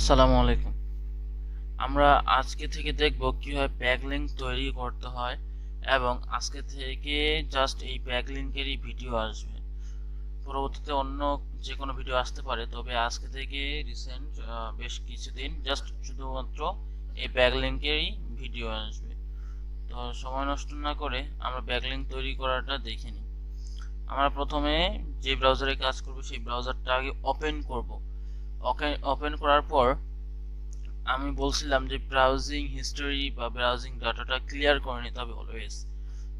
আসসালামু আলাইকুম। আমরা আজকে থেকে দেখব কিভাবে ব্যাকলিংক তৈরি করতে হয় এবং আজকে থেকে জাস্ট এই ব্যাকলিংকেরই ভিডিও আসবে। পরবর্তীতে অন্য যে কোনো ভিডিও আসতে পারে, তবে আজকে থেকে রিসেন্ট বেশ কিছুদিন জাস্ট শুধুমাত্র এই ব্যাকলিংকেরই ভিডিও আসবে। তো সময় নষ্ট না করে আমরা ব্যাকলিংক তৈরি করাটা দেখে নিই। আমরা প্রথমে যে ব্রাউজারে কাজ করব সেই ব্রাউজারটা আগে ওপেন করব। ওপেন করার পর আমি বলছিলাম যে ব্রাউজিং হিস্টোরি বা ব্রাউজিং ডাটাটা ক্লিয়ার করে নিতে হবে অলওয়েজ।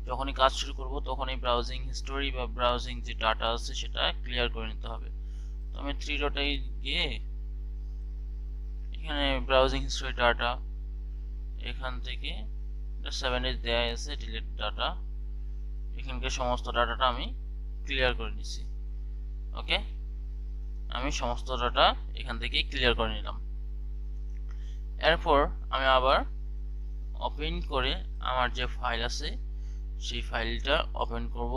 যখনই কাজ শুরু করব তখনই ব্রাউজিং হিস্টোরি বা ব্রাউজিং যে ডাটা আছে সেটা ক্লিয়ার করে নিতে হবে। তো আমি থ্রি ডটে গিয়ে এখানে ব্রাউজিং হিস্টোরি ডাটা, এখান থেকে 7 দেয়া আছে ডিলিট ডাটা, এখানকার সমস্ত ডাটাটা আমি ক্লিয়ার করে নিচ্ছি। ওকে, আমি সমস্ত ডাটা এখান থেকে ক্লিয়ার করে নিলাম। এরপর আমি আবার ওপেন করে আমার যে ফাইল আছে সেই ফাইলটা ওপেন করব,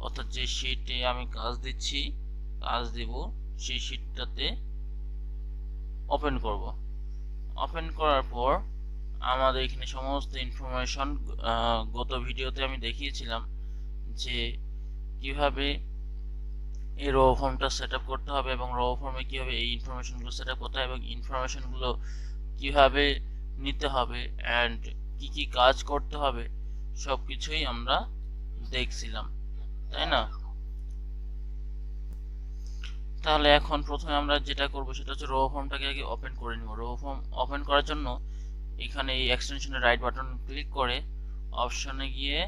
অর্থাৎ যে শীটে আমি কাজ দিব সেই শীটটাতে ওপেন করব। ওপেন করার পর আমাদের এখানে সমস্ত ইনফরমেশন, গত ভিডিওতে আমি দেখিয়েছিলাম যে কিভাবে এই রো ফর্মটা সেট আপ করতে হবে এবং রো ফর্মে কিভাবে এই ইনফরমেশনগুলো সেট আপ করতে হবে এবং ইনফরমেশনগুলো কিভাবে নিতে হবে অ্যান্ড কি কি কাজ করতে হবে সব কিছুই আমরা দেখছিলাম, তাই না? তাহলে এখন প্রথমে আমরা যেটা করব সেটা হচ্ছে রো ফর্মটাকে আগে ওপেন করে নিব। রো ফর্ম ওপেন করার জন্য এখানে এই এক্সটেনশনের রাইট বাটন ক্লিক করে অপশনে গিয়ে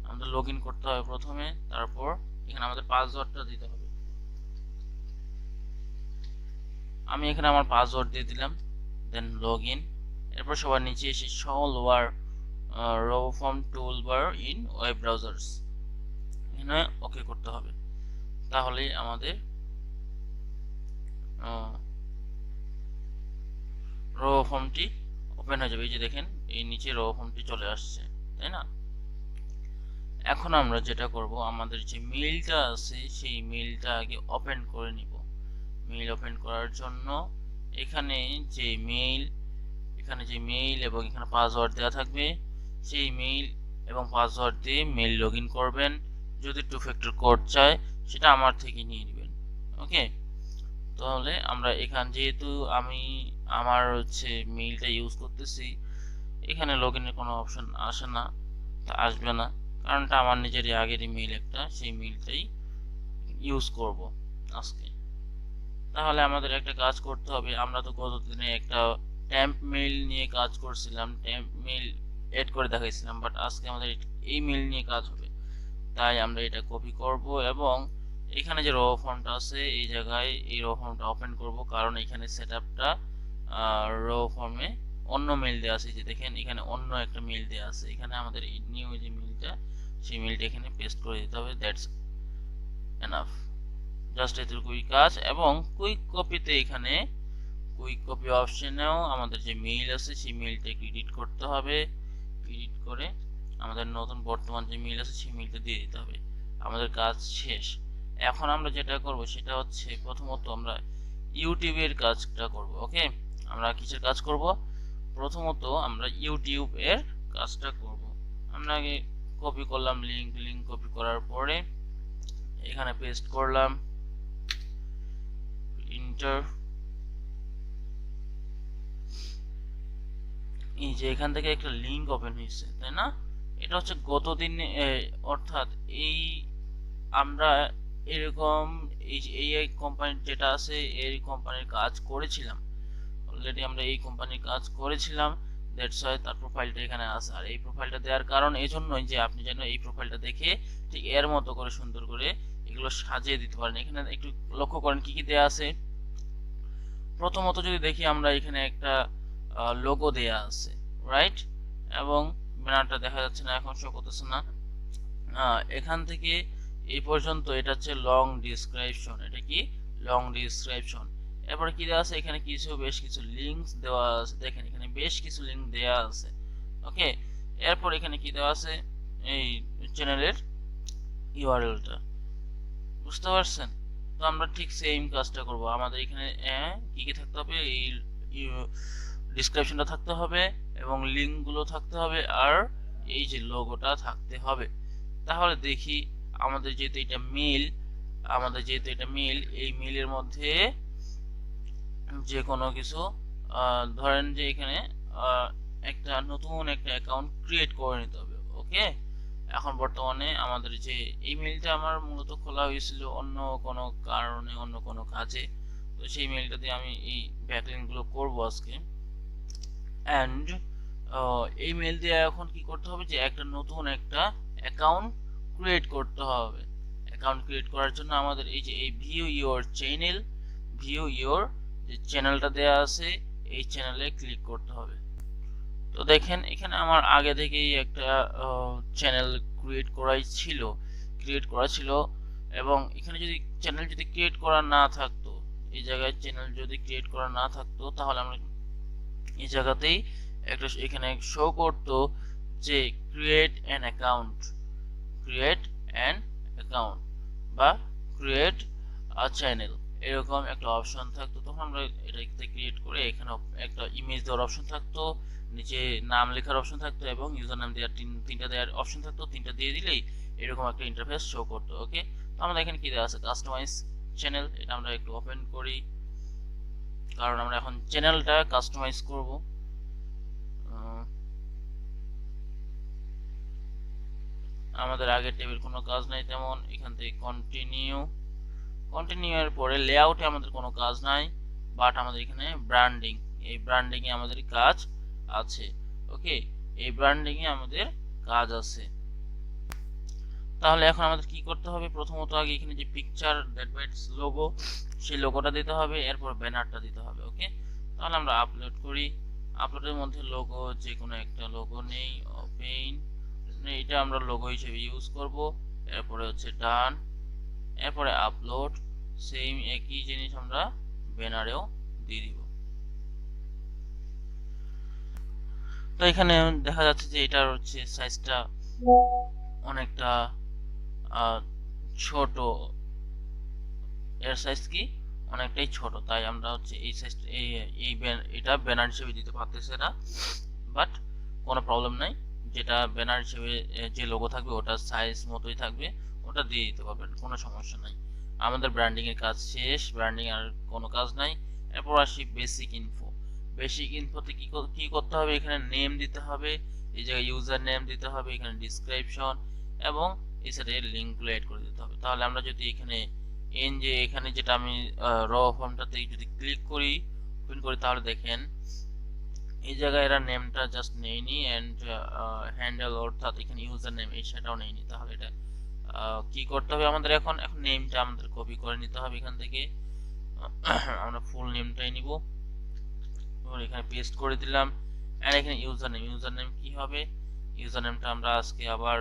আমাদের লগ ইন করতে হবে প্রথমে, তারপর এখানে আমাদের পাসওয়ার্ডটা দিতে হবে। আমি এখানে আমার পাসওয়ার্ড দিয়ে দিলাম, দেন লগ ইন। এরপর সবার নিচে এসে show lower row form toolbar in web browsers, এখানে ওকে করতে হবে। তাহলে আমাদের রো ফর্মটি ওপেন হয়ে যাবে। এই যে দেখেন, এই নিচে রো ফর্মটি চলে আসছে, তাই না? এখন আমরা যেটা করব, আমাদের যে মেইলটা আছে সেই মেইলটা আগে ওপেন করে নিব। মেইল ওপেন করার জন্য এখানে যে মেইল এবং এখানে পাসওয়ার্ড দেওয়া থাকবে, সেই মেইল এবং পাসওয়ার্ড দিয়ে মেইল লগ ইন করবেন। যদি টু ফ্যাক্টর কোড চায় সেটা আমার থেকে নিয়ে নেবেন। ওকে, তাহলে আমরা যেহেতু আমি আমার মেইলটা ইউজ করতেছি, এখানে লগ ইনের কোনো অপশন আসে না, তা আসবে না, কারণটা আমার নিজেরই আগের মেইল একটা, সেই মেইলটাই ইউজ করব আজকে। তাহলে আমাদের একটা কাজ করতে হবে। আমরা তো গতদিনে একটা ট্যাম্প মেইল নিয়ে কাজ করছিলাম, ট্যাম্প মেইল এড করে দেখাইছিলাম, বাট আজকে আমাদের এই মেইল নিয়ে কাজ হবে। তাই আমরা এটা কপি করব এবং এখানে যে রো ফর্মটা আছে এই জায়গায় এই রো ফর্মটা ওপেন করব, কারণ এখানে সেটআপটা রো ফর্মে অন্য মেইল দেওয়া আছে। যে দেখেন এখানে অন্য একটা মেইল দেওয়া আছে, এখানে আমাদের এই নিউ যে মেইলটা সেই মেইলটা এখানে পেস্ট করে দিতে হবে। দ্যাটস এনাফ, জাস্ট এতটুকুই কাজ। এবং কুইক কপিতে এখানে কুইক কপি অপশনেও আমাদের যে মেইল আছে সেই মেইলটাকে এডিট করতে হবে। এডিট করে আমাদের নতুন বর্তমান যে মেইল আছে সেই মেইলটা দিয়ে দিতে হবে। আমাদের কাজ শেষ। এখন আমরা যেটা করব সেটা হচ্ছে, প্রথমত আমরা ইউটিউবের কাজটা করব। ওকে, আমরা কিসের কাজ করব? প্রথমত আমরা ইউটিউব এর কাজটা করব। আমরা আগে কপি করলাম লিংক কপি করার পরে এখানে পেস্ট করলাম, ইন্টার। এই যে এখান থেকে একটা লিংক ওপেন হয়েছে, তাই না? এটা হচ্ছে গত দিন, অর্থাৎ এই আমরা এরকম এই কোম্পানির যেটা আছে এই কোম্পানির কাজ করেছিলাম অলরেডি। আমরা এই কোম্পানির কাজ করেছিলাম, দ্যাটস ওয়াই তার প্রোফাইলটা এখানে আছে। আর এই প্রোফাইলটা দেওয়ার কারণ এই জন্যই যে আপনি যেন এই প্রোফাইলটা দেখে ঠিক এর মতো করে সুন্দর করে এগুলো সাজিয়ে দিতে পারেন। এখানে একটু লক্ষ্য করেন কি কি দেয়া আছে। প্রথমত যদি দেখি, আমরা এখানে একটা লোগো দেয়া আছে, রাইট? এবং ব্যানারটা দেখা যাচ্ছে না, এখন শো করতেছে না। এখান থেকে এই পর্যন্ত এটা হচ্ছে লং ডিসক্রিপশন। এটা কি? Long description. এরপরে কি দেওয়া আছে? এখানে বেশ কিছু লিঙ্কস দেওয়া আছে। দেখেন এখানে বেশ কিছু লিঙ্ক দেওয়া আছে। ওকে, এরপর এখানে কি দেওয়া আছে? এই চ্যানেলের ইউআরএলটা, বুঝতে পারছেন? তো আমরা ঠিক সেম কাজটা করব। আমাদের এখানে কি কি থাকতে হবে, এই ডিসক্রিপশনটা থাকতে হবে এবং লিঙ্কগুলো থাকতে হবে আর এই যে লোগোটা থাকতে হবে। তাহলে দেখি আমাদের যেহেতু এটা মেল, এই মেলের মধ্যে যে কোনো কিছু ধরেন যে এখানে একটা নতুন একটা অ্যাকাউন্ট ক্রিয়েট করে নিতে হবে। ওকে, এখন বর্তমানে আমাদের যে মেলটা আমার মূলত খোলা হয়েছিল অন্য কোনো কারণে, অন্য কোনো কাজে, তো সেই মেলটা দিয়ে আমি এই ব্যাকলিংকগুলো করব আজকে। অ্যান্ড এই মেল দিয়ে এখন কি করতে হবে, যে একটা নতুন একটা অ্যাকাউন্ট ক্রিয়েট করতে হবে। অ্যাকাউন্ট ক্রিয়েট করার জন্য আমাদের এই যে এই ভিউ ইওর যে চ্যানেলটা দেয়া আছে, এই চ্যানেলে ক্লিক করতে হবে। তো দেখেন এখানে আমার আগে থেকেই একটা চ্যানেল ক্রিয়েট করা ছিল এবং এখানে যদি চ্যানেল যদি ক্রিয়েট করা না থাকতো, এই জায়গায় চ্যানেল যদি ক্রিয়েট করা না থাকতো, তাহলে আমরা এই জায়গাতেই একটা এখানে শো করতো যে ক্রিয়েট অ্যান অ্যাকাউন্ট বা ক্রিয়েট আ চ্যানেল, এরকম একটা অপশন থাকতো। তখন আমরা এটাকে ক্রিয়েট করে এখানে একটা ইমেজ দেওয়ার অপশন থাকতো, নিচে নাম লেখার অপশন থাকতো এবং ইউজার নাম দেওয়ার তিনটা দেওয়ার অপশন থাকতো। তিনটা দিয়ে দিলেই এরকম একটা ইন্টারফেস শো করতো। ওকে, তো আমাদের এখানে কি দেওয়া আছে, কাস্টমাইজ চ্যানেল। এটা আমরা একটু ওপেন করি, কারণ আমরা এখন চ্যানেলটা কাস্টমাইজ করব। আমাদের আগের টেবিল কোনো কাজ নাই তেমন, এখান থেকে কন্টিনিউ এর পরে লেআউটে আমাদের কোনো কাজ নাই, বাট আমাদের এখানে ব্র্যান্ডিং, এই ব্র্যান্ডিং এ আমাদের কাজ আছে। ওকে, এই ব্র্যান্ডিং এ আমাদের কাজ আছে। তাহলে এখন আমাদের কি করতে হবে, প্রথমত আগে এখানে যে পিকচার দ্যাট বাইটস লোগো, সেই লোগোটা দিতে হবে, এরপর ব্যানারটা দিতে হবে। ওকে, তাহলে আমরা আপলোড করি। আপলোডের মধ্যে লোগো, যে কোনো একটা লোগো নেই, ওপেন, এটা আমরা লোগো হিসেবে ইউজ করব। এরপরে হচ্ছে ডান, এরপরে আপলোড, সেম একই জিনিস আমরা ব্যানারেও দিয়ে দিব। তো এখানে দেখা যাচ্ছে যে এটার হচ্ছে সাইজটা অনেকটা ছোট, এর সাইজ কি অনেকটাই ছোট, তাই আমরা হচ্ছে এই সাইজটা এটা ব্যানার হিসেবে দিতে পারতেছে না, বাট কোনো প্রবলেম নাই। যেটা ব্যানার হিসেবে যে লোগো থাকবে ওটার সাইজ মতোই থাকবে, ওটা দিয়ে দিতে পারবেন, কোনো সমস্যা নাই। আমাদের ব্র্যান্ডিং এর কাজ শেষ, ব্র্যান্ডিং আর কোনো কাজ নাই। এরপর আসি বেসিক ইনফোতে কি করতে হবে, এখানে নেম দিতে হবে, এই জায়গায় ইউজার নেম দিতে হবে, এখানে ডেসক্রিপশন এবং এই সাইডে লিঙ্কগুলো এড করে দিতে হবে। তাহলে আমরা যদি এখানে যেটা আমি র ফর্মটাতে যদি ক্লিক করি, ওপেন করি, তাহলে দেখেন এই জায়গায় এরা নেমটা জাস্ট নেয়নি, এন্ড হ্যান্ডেল অর্থাৎ এখানে ইউজার নেম সেটাও নেয়নি। তাহলে এটা কি করতে হবে, আমাদের এখন নেমটা আমাদের কপি করে নিতে হবে। এখান থেকে আমরা ফুল নেমটাই নিব, এখানে পেস্ট করে দিলাম। এন্ড এখানে ইউজার নেম কি হবে, ইউজার নেমটা আমরা আজকে আবার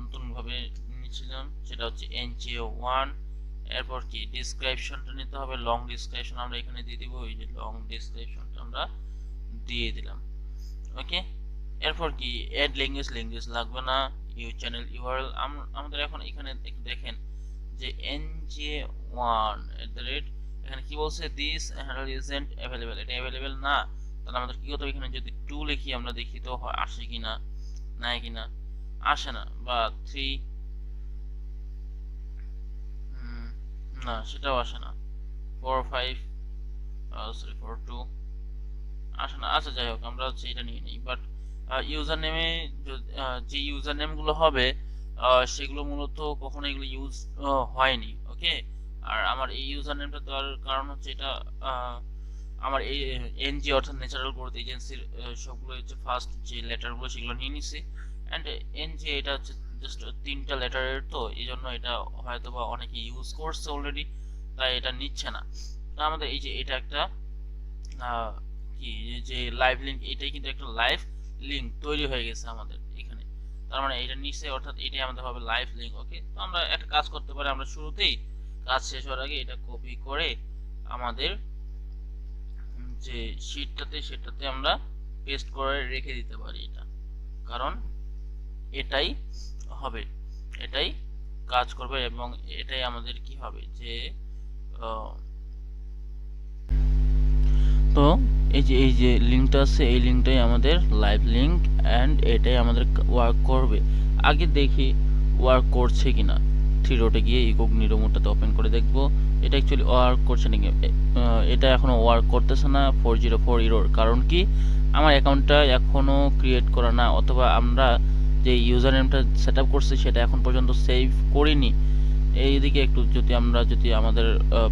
নতুন ভাবে নিয়েছিলাম, সেটা হচ্ছে NJ1। এরপর কি ডেসক্রিপশনটা নিতে হবে, লং ডেসক্রিপশন আমরা এখানে দিয়ে দিব, এই যে লং ডেসক্রিপশনটা আমরা দিয়ে দিলাম। ওকে, এরপর কি অ্যাড ল্যাঙ্গুয়েজ লাগবে না, চ্যানেল ইউআরএল আমাদের এখন এখানে একটু দেখেন যে NJ1 এখানে কি বলছে, দিস হ্যান্ডেল ইজন্ট অ্যাভেলেবল, এটা অ্যাভেলেবল না। তাহলে আমাদের কি হতো, এখানে যদি 2 লিখি আমরা দেখি তো আসে কিনা, নাই কিনা, আসে না, বা 3 না, সেটাও আসে না, 4 5 সরি 4 2 আসে না। আচ্ছা, যাই হোক, আমরা হচ্ছে এটা নিয়ে নিই। বাট ইউজার নেমে যে ইউজার নেমগুলো হবে সেগুলো মূলত কখনো এগুলো ইউজ হয়নি। ওকে, আর আমার এই ইউজার নেমটা দেওয়ার কারণ হচ্ছে এটা আমার এই এনজি অর্থাৎ ন্যাচারাল গ্রোথ এজেন্সির সবগুলো হচ্ছে ফার্স্ট যে লেটারগুলো সেগুলো নিয়ে নিছি। অ্যান্ড এনজি এটা হচ্ছে জাস্ট 3টা লেটারের, তো এই জন্য এটা হয়তো বা অনেকে ইউজ করছে অলরেডি, তাই এটা নিচ্ছে না। তো আমাদের এই যে এটা একটা কি যে লাইভ লিঙ্ক, এটাই কিন্তু একটা লাইভ লিঙ্ক তৈরি হয়ে গেছে আমাদের এখানে, তার মানে এটা নিচে অর্থাৎ এটাই আমাদের হবে লাইভ লিঙ্ক। ওকে, তো আমরা একটা কাজ করতে পারি, আমরা শুরুতেই কাজ শেষ হওয়ার আগে এটা কপি করে আমাদের যে সেটাতে আমরা পেস্ট করে রেখে দিতে পারি এটা, কারণ এটাই হবে, এটাই কাজ করবে এবং এটাই আমাদের কি হবে যে তো এই যে লিঙ্কটা আছে এই লিঙ্কটাই আমাদের লাইভ লিঙ্ক অ্যান্ড এটাই আমাদের ওয়ার্ক করবে। আগে দেখি ওয়ার্ক করছে কিনা। 3 ডটে গিয়ে ইকোগনিটো মোডটাতে ওপেন করে দেখব এটা অ্যাকচুয়ালি ওয়ার্ক করছে নাকি। এটা এখনো ওয়ার্ক করতেছে না 404 এরর। কারণ কি আমার অ্যাকাউন্টটা এখনো ক্রিয়েট করা না, অথবা আমরা যে ইউজার নেমটা সেট আপ করছি সেটা এখন পর্যন্ত সেভ করিনি। এইদিকে একটু যদি আমরা আমাদের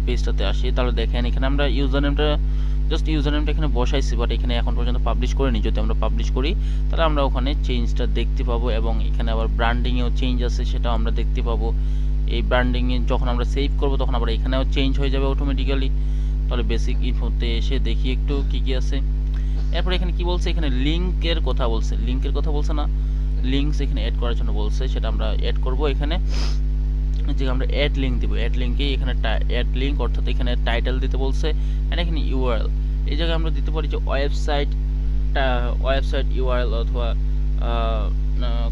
পেজটাতে আসি তাহলে দেখেন এখানে আমরা ইউজার নেমটা এখানে বসাইছি, বাট এখানে এখন পর্যন্ত পাবলিশ করিনি। যদি আমরা পাবলিশ করি তাহলে আমরা ওখানে চেঞ্জটা দেখতে পাবো এবং এখানে আবার ব্র্যান্ডিংয়েও চেঞ্জ আছে সেটাও আমরা দেখতে পাবো। এই ব্র্যান্ডিংয়ে যখন আমরা সেভ করব তখন আবার এখানেও চেঞ্জ হয়ে যাবে অটোমেটিক্যালি। তাহলে বেসিক ইনফোতে এসে দেখি একটু কি কি আছে। এরপর এখানে কি বলছে, এখানে লিংকের কথা বলছে না, লিঙ্কস এখানে অ্যাড করার জন্য বলছে, সেটা আমরা অ্যাড করব। এখানে যে আমরা অ্যাড লিঙ্ক দিব, অ্যাড লিঙ্কে এখানে অ্যাড লিঙ্ক অর্থাৎ এখানে টাইটেল দিতে বলছে এন্ড এখানে ইউআরএল। এই জায়গায় আমরা দিতে পারি যে ওয়েবসাইট ইউআরএল অথবা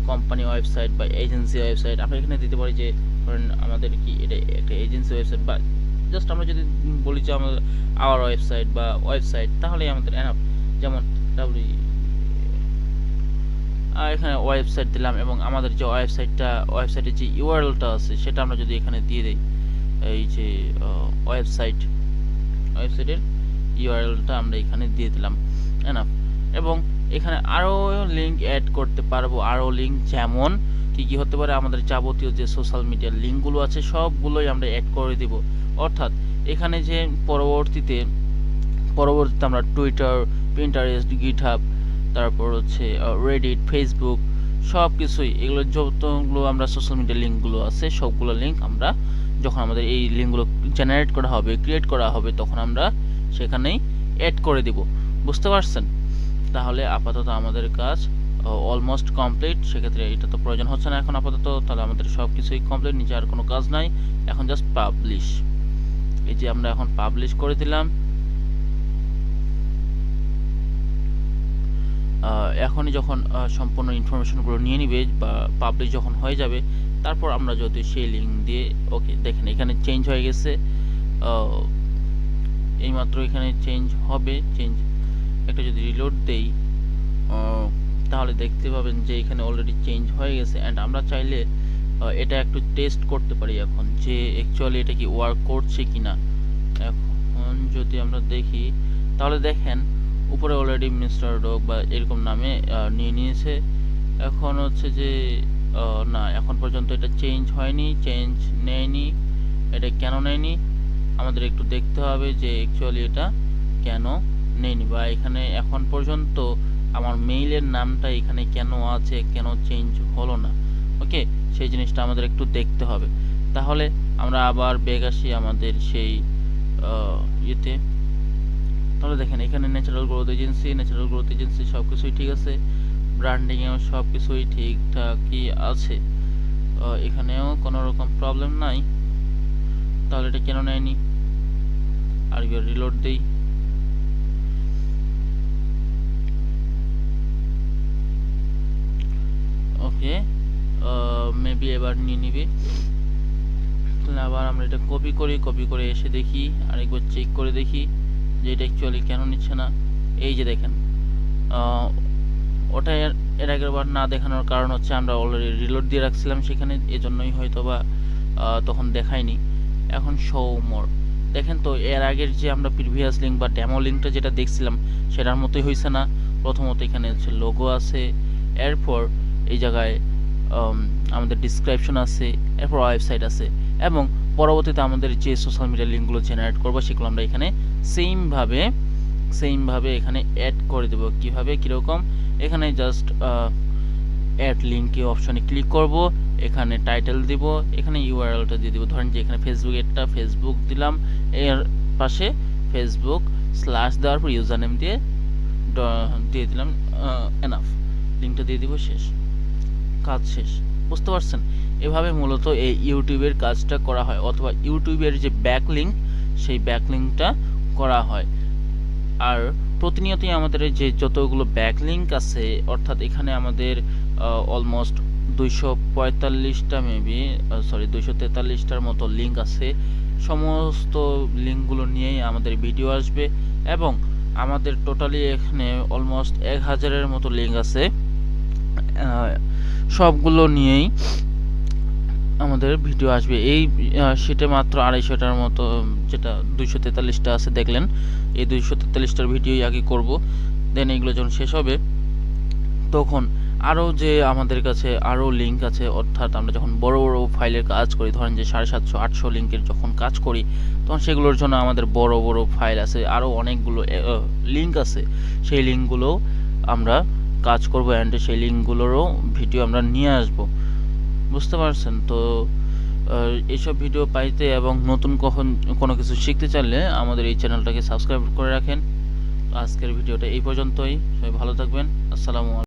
কোম্পানি ওয়েবসাইট বা এজেন্সি ওয়েবসাইট। আমরা এখানে দিতে পারি যে ধরেন আমাদের কি এটা একটা এজেন্সি ওয়েবসাইট, বা জাস্ট আমরা যদি বলি যে আমাদের আওয়ার ওয়েবসাইট বা ওয়েবসাইট তাহলেই আমাদের এনাফ। যেমন এখানে ওয়েবসাইট দিলাম এবং আমাদের যে ওয়েবসাইটের যে ইউআরএলটা আছে সেটা আমরা যদি এখানে দিয়ে দেই, এই যে ওয়েবসাইটের ইউআরএলটা আমরা এখানে দিয়ে দিলাম এনাফ। এবং এখানে আরো লিংক অ্যাড করতে পারবো, আরো লিংক যেমন কি হতে পারে, আমাদের যাবতীয় যে সোশ্যাল মিডিয়ার লিঙ্কগুলো আছে সবগুলোই আমরা অ্যাড করে দিব। অর্থাৎ এখানে যে পরবর্তীতে আমরা টুইটার, পিন্টারেস্ট, গিটহাব, তারপর হচ্ছে রেডিট, ফেসবুক সব কিছুই, এগুলো যতগুলো আমরা সোশ্যাল মিডিয়া লিঙ্কগুলো আছে সবগুলো লিঙ্ক আমরা যখন আমাদের এই লিঙ্কগুলো জেনারেট করা হবে, ক্রিয়েট করা হবে, তখন আমরা সেখানেই অ্যাড করে দিব। বুঝতে পারছেন? তাহলে আপাতত আমাদের কাজ অলমোস্ট কমপ্লিট। সেক্ষেত্রে এটা তো প্রয়োজন হচ্ছে না এখন আপাতত। তাহলে আমাদের সব কিছুই কমপ্লিট, নিচে আর কোনো কাজ নাই, এখন জাস্ট পাবলিশ। এই যে আমরা এখন পাবলিশ করে দিলাম। এখনই যখন সম্পূর্ণ ইনফরমেশনগুলো নিয়ে নিবে বা পাবলিশ যখন হয়ে যাবে, তারপর আমরা যদি সেই লিঙ্ক দিয়ে ওকে দেখেন এখানে চেঞ্জ হয়ে গেছে। এইমাত্র এখানে চেঞ্জ হবে। একটা যদি রিলোড দেই তাহলে দেখতে পাবেন যে এখানে অলরেডি চেঞ্জ হয়ে গেছে। অ্যান্ড আমরা চাইলে এটা একটু টেস্ট করতে পারি এখন যে অ্যাকচুয়ালি এটা কি ওয়ার্ক করছে কিনা। এখন যদি আমরা দেখি তাহলে দেখেন উপরে অলরেডি মিস্টার ডগ বা এরকম নামে নিয়ে নিয়েছে। এখন হচ্ছে যে না, এখন পর্যন্ত এটা চেঞ্জ হয়নি, চেঞ্জ নেয়নি। এটা কেন নেয়নি আমাদের একটু দেখতে হবে যে অ্যাকচুয়ালি এটা কেন নেয়নি, বা এখানে এখন পর্যন্ত আমার মেইলের নামটা এখানে কেন আছে, কেন চেঞ্জ হলো না। ওকে, সেই জিনিসটা আমাদের একটু দেখতে হবে। তাহলে আমরা আবার ব্যাক আসি আমাদের সেই ইয়েতে। তাহলে দেখেন এখানে ন্যাচারাল গ্রোথ এজেন্সি সব কিছুই ঠিক আছে, ব্র্যান্ডিংয়েও সব কিছুই ঠিকঠাকই আছে, এখানেও কোনো রকম প্রবলেম নাই। তাহলে এটা কেন নেয়নি? আর রিলোড দেই। ওকে, মেবি এবার নিয়ে নিবে। তাহলে আবার আমরা এটা কপি করে এসে দেখি, আরেকবার চেক করে দেখি যে এটা অ্যাকচুয়ালি কেন নিচ্ছে না। এই যে দেখেন ওটা এর আগের বার না দেখানোর কারণ হচ্ছে আমরা অলরেডি রিলোড দিয়ে রাখছিলাম সেখানে, এজন্যই হয়তো বা তখন দেখায়নি। এখন শো মোর দেখেন তো, এর আগের যে আমরা প্রিভিয়াস লিঙ্ক বা ডেমো লিঙ্কটা যেটা দেখছিলাম সেটার মতোই হয়েছে না। প্রথমত এখানে হচ্ছে লোগো আছে, এরপর এই জায়গায় আমাদের ডিসক্রিপশন আছে, এরপর ওয়েবসাইট আছে, এবং পরবর্তীতে আমাদের যে সোশ্যাল মিডিয়া লিঙ্কগুলো জেনারেট করবো সেগুলো আমরা এখানে সেম ভাবে এখানে অ্যাড করে দেবো। কিভাবে, কিরকম, এখানে জাস্ট অ্যাড লিঙ্কে অপশনে ক্লিক করব, এখানে টাইটেল দিব, এখানে ইউআরএলটা দিয়ে দিব। ধরেন যে এখানে ফেসবুক দিলাম, এর পাশে ফেসবুক স্ল্যাশ দেওয়ার পর ইউজার নেম দিয়ে দিলাম, এনাফ, লিঙ্কটা দিয়ে দিব, শেষ, কাজ শেষ। বুঝতে পারছেন? এভাবে মূলত এই ইউটিউবের কাজটা করা হয়, অথবা ইউটিউবের যে ব্যাকলিঙ্ক সেই ব্যাকলিঙ্কটা করা হয়। আর প্রতিনিয়তই আমাদের যে যতগুলো ব্যাকলিঙ্ক আছে, অর্থাৎ এখানে আমাদের অলমোস্ট 245টা মেবি সরি 243টার মতো লিঙ্ক আছে। সমস্ত লিঙ্কগুলো নিয়েই আমাদের ভিডিও আসবে এবং আমাদের টোটালি এখানে অলমোস্ট 1000-এর মতো লিঙ্ক আছে। সবগুলো নিয়েই আমাদের ভিডিও আসবে। এই শীটে মাত্র 250টার মতো, যেটা 243টা আছে দেখলেন, এই 243টার ভিডিওই আগে করব। দেন এগুলো যখন শেষ হবে তখন আরও যে আমাদের কাছে আরও লিঙ্ক আছে, অর্থাৎ আমরা যখন বড় বড় ফাইলের কাজ করি, ধরেন যে 750-800 লিঙ্কের যখন কাজ করি, তখন সেগুলোর জন্য আমাদের বড় বড় ফাইল আছে, আরও অনেকগুলো লিঙ্ক আছে। সেই লিঙ্কগুলো আমরা কাজ করব অ্যান্ড সেই লিঙ্কগুলোরও ভিডিও আমরা নিয়ে আসব। বুঝতে পারছেন তো? এইসব ভিডিও পাইতে এবং নতুন কোনো কিছু শিখতে চাইলে আমাদের এই চ্যানেলটাকে সাবস্ক্রাইব করে রাখেন। আজকের ভিডিওটা এই পর্যন্তই। সবাই ভালো থাকবেন। আসসালামু আলাইকুম।